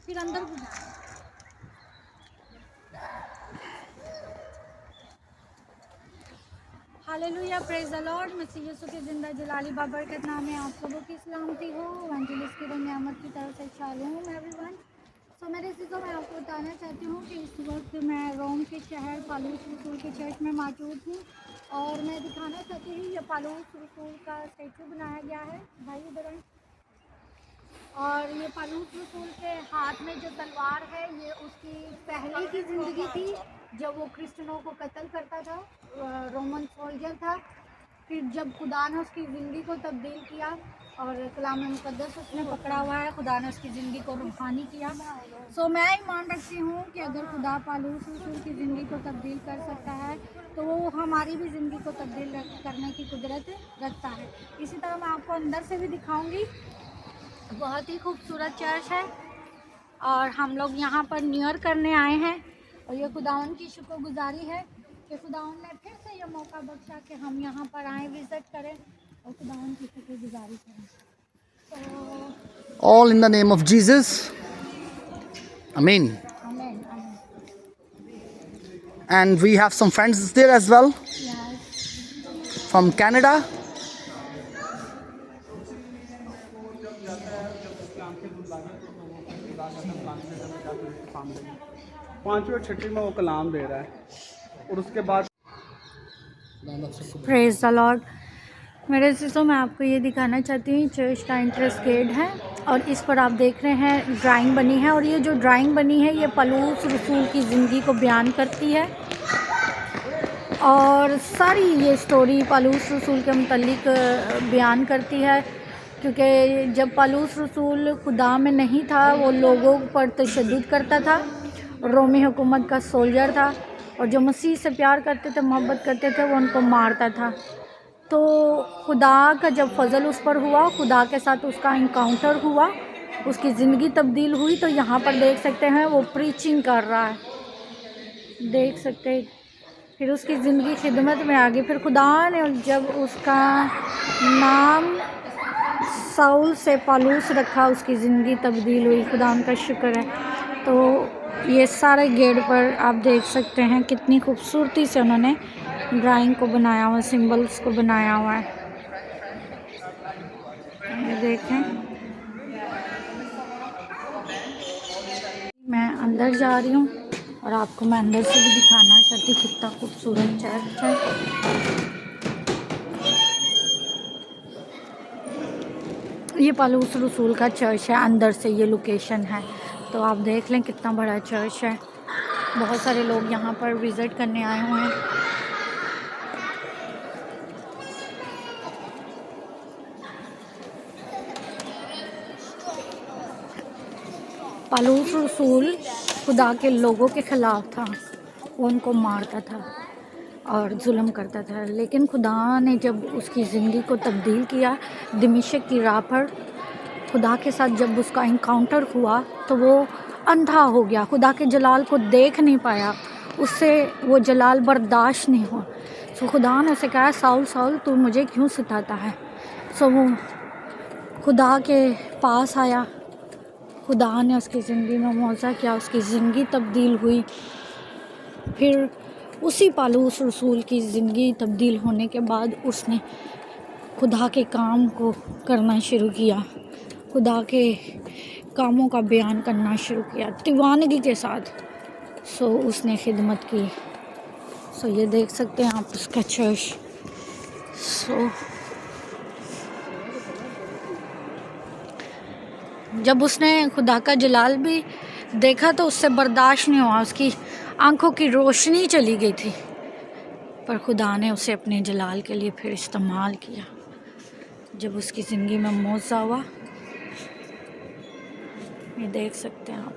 फिर अंदर hallelujah, praise the Lord. मसीह यीशु के जिंदा जलाली बाबरकत नाम में आप सबों की सलामती हो। एवेंजलिस्ट की नियामत की तरफ से शालोम एवरीवन। सो मेरे चीज़ों में आपको बताना चाहती हूँ कि इस वक्त मैं रोम के शहर पालूस रसूल के चर्च में मौजूद हूँ और मैं दिखाना चाहती हूँ ये पालूस रसूल का स्टैचू बनाया गया है। भाई इधर आए। और ये पालूस रसूल के हाथ में जो तलवार है ये उसकी पहले की ज़िंदगी थी जब वो क्रिश्चियनों को कत्ल करता था, रोमन सोल्जर था। फिर जब खुदा ने उसकी ज़िंदगी को तब्दील किया और कलाम मुक़द्दस उसने पकड़ा हुआ है, खुदा ने उसकी ज़िंदगी को रूहानी किया। सो मैं ईमान रखती हूँ कि अगर खुदा पालूस रसूल की ज़िंदगी को तब्दील कर सकता है तो वो हमारी भी ज़िंदगी को तब्दील करने की कुदरत रखता है। इसी तरह मैं आपको अंदर से भी दिखाऊँगी। बहुत ही खूबसूरत चर्च है और हम लोग यहाँ पर न्यू ईयर करने आए हैं और ये खुदावन की शुक्रगुजारी है कि खुदावन ने फिर से ये मौका बख्शा कि हम यहाँ पर आएँ, विज़िट करें और खुदावन की शुक्रगुजारी करें। All in the name of Jesus. Amen. आमीन आमीन। And we have some friends there as well from Canada. पांचवें छठी में वो कलाम दे रहा है और उसके बाद प्रेज द लॉर्ड। मेरे चीज़ों मैं आपको ये दिखाना चाहती हूँ चर्च का एंट्रेंस गेट है और इस पर आप देख रहे हैं ड्राइंग बनी है और ये जो ड्राइंग बनी है ये पालूस रसूल की ज़िंदगी को बयान करती है और सारी ये स्टोरी पालूस रसूल के मुतल्लिक बयान करती है। क्योंकि जब पालूस रसूल खुदा में नहीं था वो लोगों पर तशद्दुद करता था, रोमी हुकूमत का सोल्जर था और जो मसीह से प्यार करते थे, मोहब्बत करते थे, वो उनको मारता था। तो खुदा का जब फजल उस पर हुआ, खुदा के साथ उसका इनकाउंटर हुआ, उसकी ज़िंदगी तब्दील हुई। तो यहाँ पर देख सकते हैं वो प्रीचिंग कर रहा है, देख सकते हैं। फिर उसकी ज़िंदगी खिदमत में आ गई। फिर खुदा ने जब उसका नाम साउल से पालूस रखा, उसकी ज़िंदगी तब्दील हुई। खुदा उनका शुक्र है। तो ये सारे गेट पर आप देख सकते हैं कितनी खूबसूरती से उन्होंने ड्राइंग को बनाया हुआ, सिंबल्स को बनाया हुआ है। ये देखें, मैं अंदर जा रही हूँ और आपको मैं अंदर से भी दिखाना चाहती हूँ कितना खूबसूरत चर्च है। ये पालूस रसूल का चर्च है, अंदर से ये लोकेशन है। तो आप देख लें कितना बड़ा चर्च है। बहुत सारे लोग यहाँ पर विज़िट करने आए हुए हैं। पालूस रसूल खुदा के लोगों के ख़िलाफ़ था, वो उनको मारता था और जुल्म करता था। लेकिन खुदा ने जब उसकी ज़िंदगी को तब्दील किया, दमिश्क की राह पर खुदा के साथ जब उसका इनकाउंटर हुआ तो वो अंधा हो गया, खुदा के जलाल को देख नहीं पाया, उससे वो जलाल बर्दाश्त नहीं हुआ। सो खुदा ने उसे कहा, साउल साउल तू मुझे क्यों सताता है। सो वो खुदा के पास आया, खुदा ने उसकी ज़िंदगी में मौज़ा किया, उसकी ज़िंदगी तब्दील हुई। फिर उसी पालूस रसूल की ज़िंदगी तब्दील होने के बाद उसने खुदा के काम को करना शुरू किया, खुदा के कामों का बयान करना शुरू किया दीवानगी के साथ। सो उसने खिदमत की। सो ये देख सकते हैं आप उसका चर्च। सो जब उसने खुदा का जलाल भी देखा तो उससे बर्दाश्त नहीं हुआ, उसकी आंखों की रोशनी चली गई थी। पर खुदा ने उसे अपने जलाल के लिए फिर इस्तेमाल किया। जब उसकी ज़िंदगी में मौज़ा हुआ, ये देख सकते हैं आप।